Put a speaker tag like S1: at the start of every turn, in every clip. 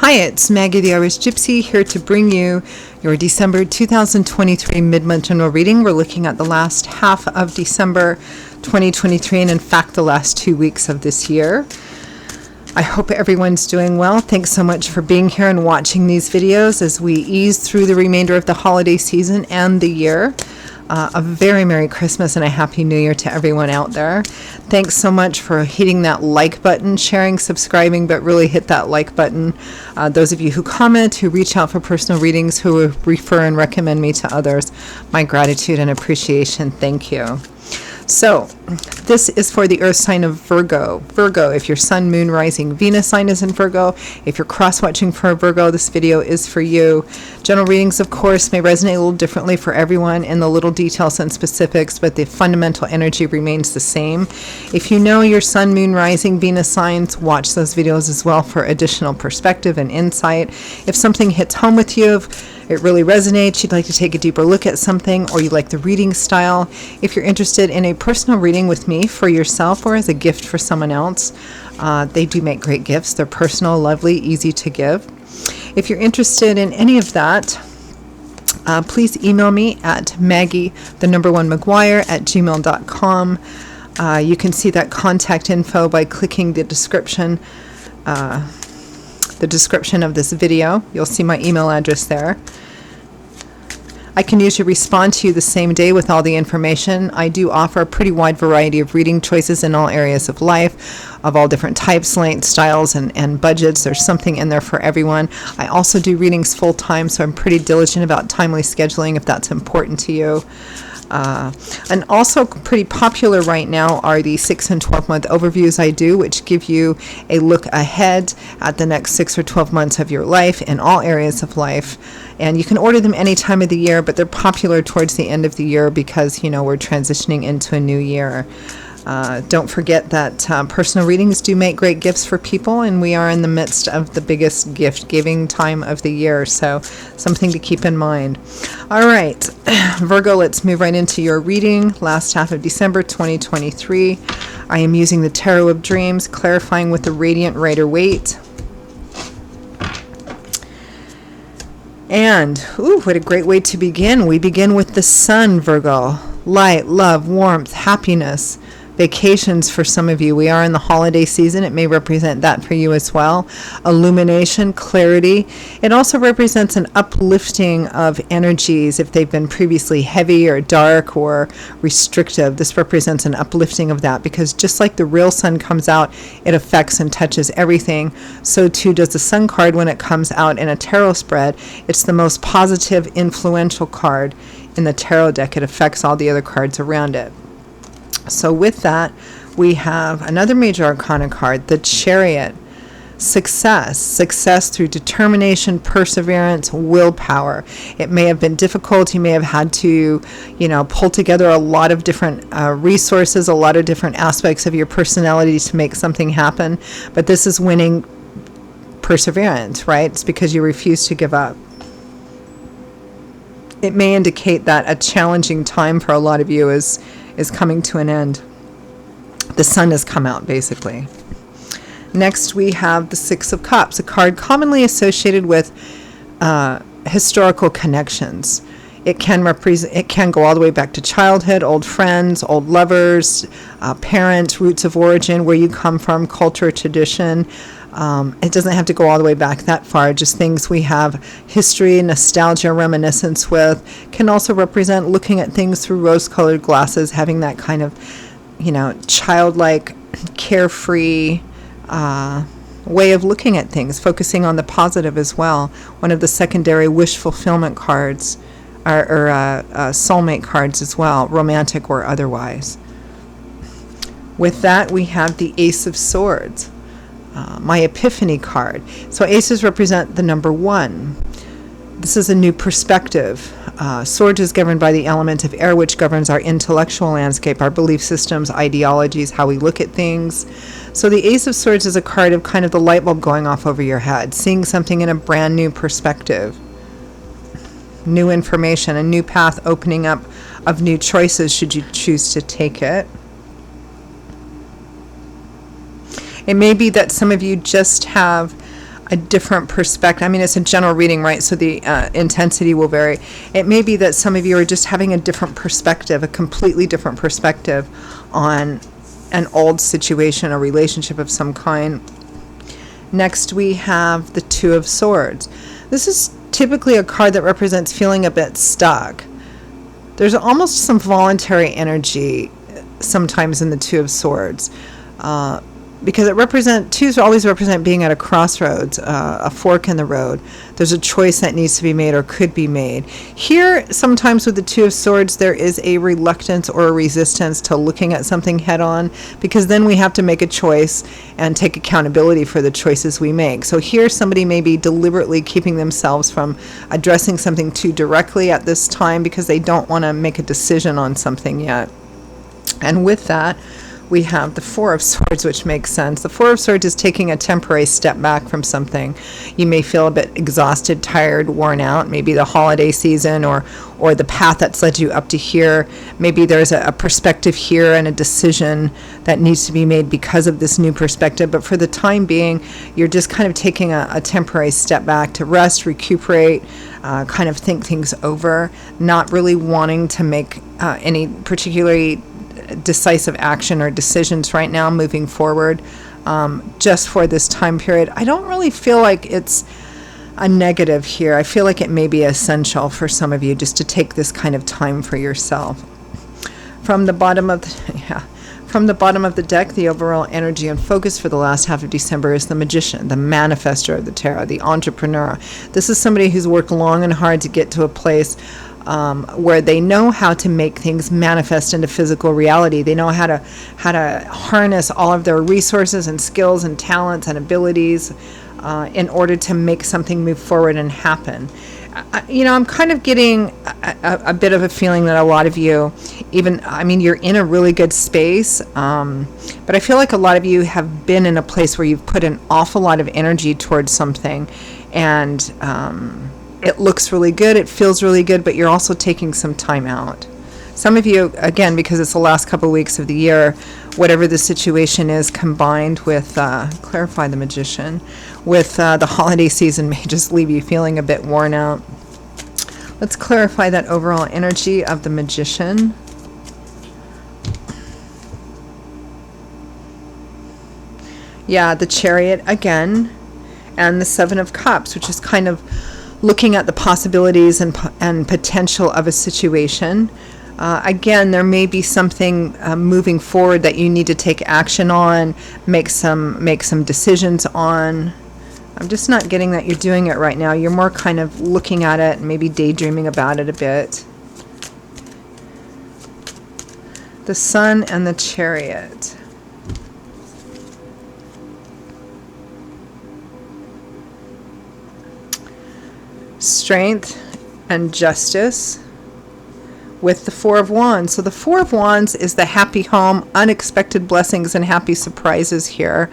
S1: Hi, it's Maggie the Irish Gypsy here to bring you your December 2023 mid-month general reading. We're looking at the last half of December 2023 and in fact the last 2 weeks of this year. I hope everyone's doing well. Thanks so much for being here and watching these videos as we ease through the remainder of the holiday season and the year. A very Merry Christmas and a Happy New Year to everyone out there. Thanks so much for hitting that like button, sharing, subscribing, but really hit that like button. Those of you who comment, who reach out for personal readings, who refer and recommend me to others, my gratitude and appreciation. Thank you. So, this is for the earth sign of Virgo. Virgo, if your sun, moon, rising, Venus sign is in Virgo. If you're cross-watching for a Virgo, this video is for you. General readings, of course, may resonate a little differently for everyone in the little details and specifics, but the fundamental energy remains the same. If you know your sun, moon, rising, Venus signs, watch those videos as well for additional perspective and insight. If something hits home with you, if it really resonates, you'd like to take a deeper look at something, or you like the reading style, if you're interested in a personal reading with me for yourself or as a gift for someone else, they do make great gifts. They're personal, lovely, easy to give. If you're interested in any of that, please email me at maggie1mcguire@gmail.com. You can see that contact info by clicking the description of this video. You'll see my email address there. I can usually respond to you the same day with all the information. I do offer a pretty wide variety of reading choices in all areas of life, of all different types, lengths, styles, and budgets. There's something in there for everyone. I also do readings full time, so I'm pretty diligent about timely scheduling if that's important to you. And also pretty popular right now are the 6 and 12 month overviews I do, which give you a look ahead at the next 6 or 12 months of your life in all areas of life. And you can order them any time of the year, but they're popular towards the end of the year because, you know, we're transitioning into a new year. Don't forget that personal readings do make great gifts for people, and we are in the midst of the biggest gift-giving time of the year, so something to keep in mind. All right, Virgo, let's move right into your reading. Last half of December 2023. I am using the Tarot of Dreams, clarifying with the Radiant Rider-Waite. And, ooh, what a great way to begin. We begin with the sun, Virgo. Light, love, warmth, happiness. Vacations for some of you. We are in the holiday season. It may represent that for you as well. Illumination, clarity. It also represents an uplifting of energies if they've been previously heavy or dark or restrictive. This represents an uplifting of that because just like the real sun comes out, it affects and touches everything. So too does the sun card when it comes out in a tarot spread. It's the most positive, influential card in the tarot deck. It affects all the other cards around it. So with that, we have another major arcana card, the Chariot. Success through determination, perseverance, willpower. It may have been difficult. You may have had to, pull together a lot of different resources, a lot of different aspects of your personality to make something happen. But this is winning perseverance, right? It's because you refuse to give up. It may indicate that a challenging time for a lot of you is coming to an end. The sun has come out, basically. Next, we have the Six of Cups, a card commonly associated with historical connections. It can go all the way back to childhood, old friends, old lovers, parents, roots of origin, where you come from, culture, tradition. It doesn't have to go all the way back that far. Just things we have history, nostalgia, reminiscence with. Can also represent looking at things through rose-colored glasses, having that kind of, childlike, carefree way of looking at things, focusing on the positive as well. One of the secondary wish fulfillment cards or soulmate cards as well, romantic or otherwise. With that, we have the Ace of Swords. My Epiphany card. So aces represent the number 1. This is a new perspective. Swords is governed by the element of air, which governs our intellectual landscape, our belief systems, ideologies, how we look at things. So the Ace of Swords is a card of kind of the light bulb going off over your head, seeing something in a brand new perspective. New information, a new path opening up of new choices should you choose to take it. It may be that some of you just have a different perspective. I mean, it's a general reading, right? So the intensity will vary. It may be that some of you are just having a different perspective, a completely different perspective on an old situation, a relationship of some kind. Next, we have the Two of Swords. This is typically a card that represents feeling a bit stuck. There's almost some voluntary energy sometimes in the Two of Swords. Because twos always represent being at a crossroads, a fork in the road. There's a choice that needs to be made or could be made. Here, sometimes with the Two of Swords, there is a reluctance or a resistance to looking at something head on, because then we have to make a choice and take accountability for the choices we make. So here, somebody may be deliberately keeping themselves from addressing something too directly at this time because they don't want to make a decision on something yet. And with that, we have the Four of Swords, which makes sense. The Four of Swords is taking a temporary step back from something. You may feel a bit exhausted, tired, worn out, maybe the holiday season or the path that's led you up to here. Maybe there's a perspective here and a decision that needs to be made because of this new perspective. But for the time being, you're just kind of taking a temporary step back to rest, recuperate, kind of think things over, not really wanting to make any particularly decisive action or decisions right now moving forward, just for this time period. I don't really feel like it's a negative here. I feel like it may be essential for some of you just to take this kind of time for yourself. From the bottom of the deck, the overall energy and focus for the last half of December is the Magician, the manifester of the tarot, the entrepreneur. This is somebody who's worked long and hard to get to a place where they know how to make things manifest into physical reality. They know how to harness all of their resources and skills and talents and abilities in order to make something move forward and happen. I'm kind of getting a bit of a feeling that a lot of you, you're in a really good space, but I feel like a lot of you have been in a place where you've put an awful lot of energy towards something, and it looks really good, it feels really good, but you're also taking some time out. Some of you, again, because it's the last couple of weeks of the year, whatever the situation is, combined with, clarify the Magician, with the holiday season may just leave you feeling a bit worn out. Let's clarify that overall energy of the Magician. Yeah, the Chariot again, and the Seven of Cups, which is kind of looking at the possibilities and potential of a situation. Again, there may be something moving forward that you need to take action on, make some decisions on. I'm just not getting that you're doing it right now. You're more kind of looking at it and maybe daydreaming about it a bit. The Sun and the Chariot. Strength and justice with the Four of Wands. So the Four of Wands is the happy home, unexpected blessings and happy surprises here.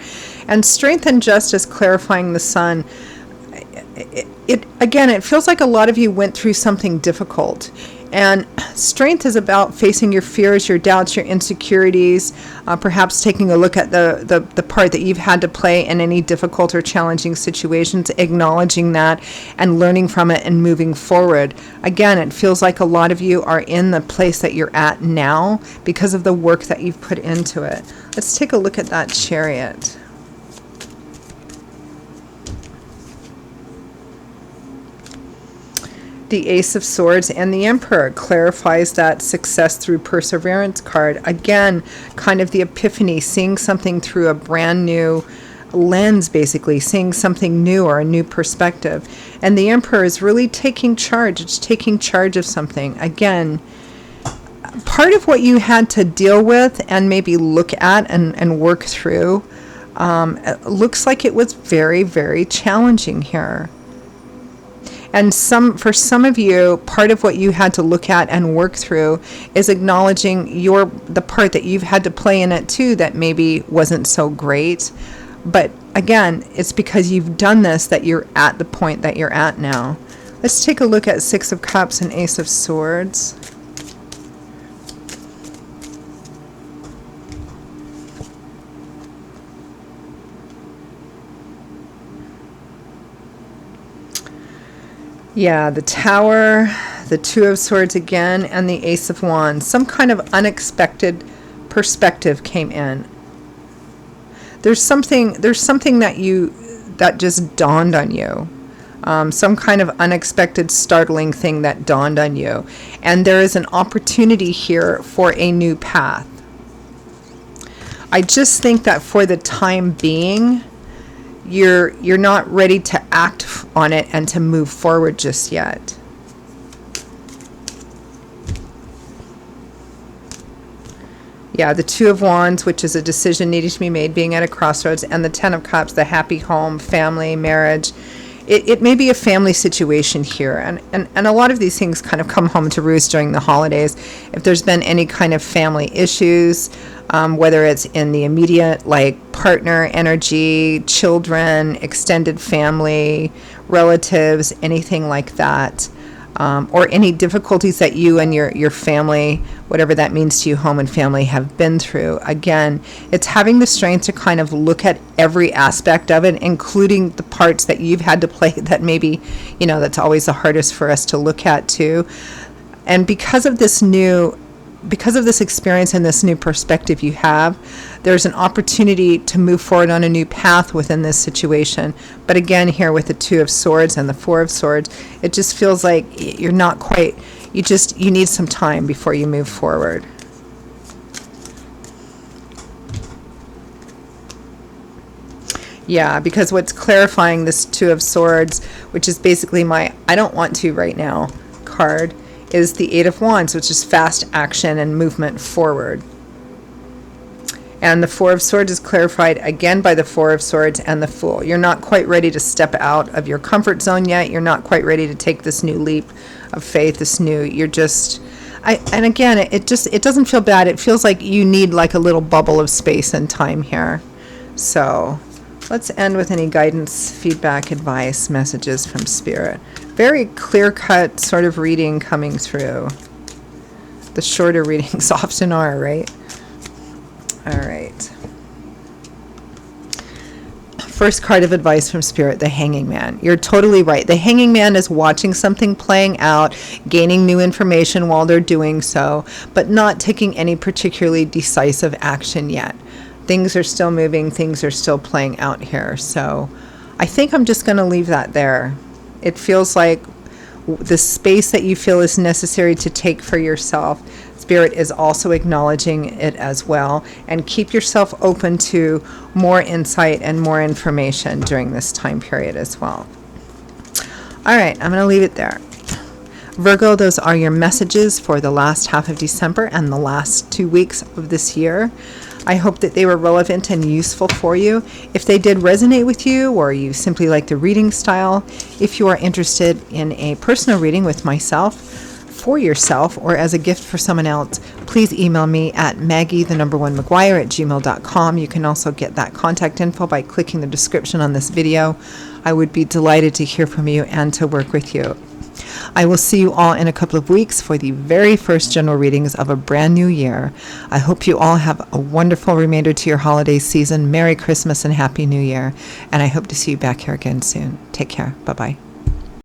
S1: And strength and justice clarifying the Sun. It feels like a lot of you went through something difficult. And strength is about facing your fears, your doubts, your insecurities, perhaps taking a look at the part that you've had to play in any difficult or challenging situations, acknowledging that and learning from it and moving forward. Again, it feels like a lot of you are in the place that you're at now because of the work that you've put into it. Let's take a look at that Chariot. The Ace of Swords and the Emperor clarifies that success through perseverance card. Again, kind of the epiphany, seeing something through a brand new lens, basically, seeing something new or a new perspective. And the Emperor is really taking charge. It's taking charge of something. Again, part of what you had to deal with and maybe look at and work through, it looks like it was very, very challenging here. And for some of you, part of what you had to look at and work through is acknowledging the part that you've had to play in it too that maybe wasn't so great. But again, it's because you've done this that you're at the point that you're at now. Let's take a look at Six of Cups and Ace of Swords. Yeah, the Tower, the Two of Swords again, and the Ace of Wands. Some kind of unexpected perspective came in. There's something that just dawned on you. Some kind of unexpected, startling thing that dawned on you. And there is an opportunity here for a new path. I just think that for the time being, you're not ready to act on it and to move forward just yet. Yeah, the Two of Wands, which is a decision needing to be made, being at a crossroads, and the Ten of Cups, the happy home, family, marriage. It may be a family situation here, and a lot of these things kind of come home to roost during the holidays. If there's been any kind of family issues, whether it's in the immediate, like partner energy, children, extended family, relatives, anything like that, or any difficulties that you and your family, whatever that means to you, home and family, have been through. Again, it's having the strength to kind of look at every aspect of it, including the parts that you've had to play that maybe, that's always the hardest for us to look at too. And because of this experience and this new perspective you have, there's an opportunity to move forward on a new path within this situation. But again, here with the Two of Swords and the Four of Swords, it just feels like you're not quite, you need some time before you move forward. Yeah, because what's clarifying this Two of Swords, which is basically my I don't want to right now card, is the Eight of Wands, which is fast action and movement forward. And the Four of Swords is clarified again by the Four of Swords and the Fool. You're not quite ready to step out of your comfort zone yet. You're not quite ready to take this new leap of faith, and again, it doesn't feel bad. It feels like you need like a little bubble of space and time here. So let's end with any guidance, feedback, advice, messages from Spirit. Very clear-cut sort of reading coming through. The shorter readings often are, right? All right. First card of advice from Spirit, the Hanging Man. You're totally right. The Hanging Man is watching something playing out, gaining new information while they're doing so, but not taking any particularly decisive action yet. Things are still moving. Things are still playing out here. So I think I'm just going to leave that there. It feels like the space that you feel is necessary to take for yourself, Spirit is also acknowledging it as well. And keep yourself open to more insight and more information during this time period as well. All right, I'm going to leave it there. Virgo, those are your messages for the last half of December and the last 2 weeks of this year. I hope that they were relevant and useful for you. If they did resonate with you, or you simply like the reading style, if you are interested in a personal reading with myself, for yourself, or as a gift for someone else, please email me at maggie1mcguire@gmail.com. You can also get that contact info by clicking the description on this video. I would be delighted to hear from you and to work with you. I will see you all in a couple of weeks for the very first general readings of a brand new year. I hope you all have a wonderful remainder to your holiday season. Merry Christmas and Happy New Year. And I hope to see you back here again soon. Take care. Bye-bye.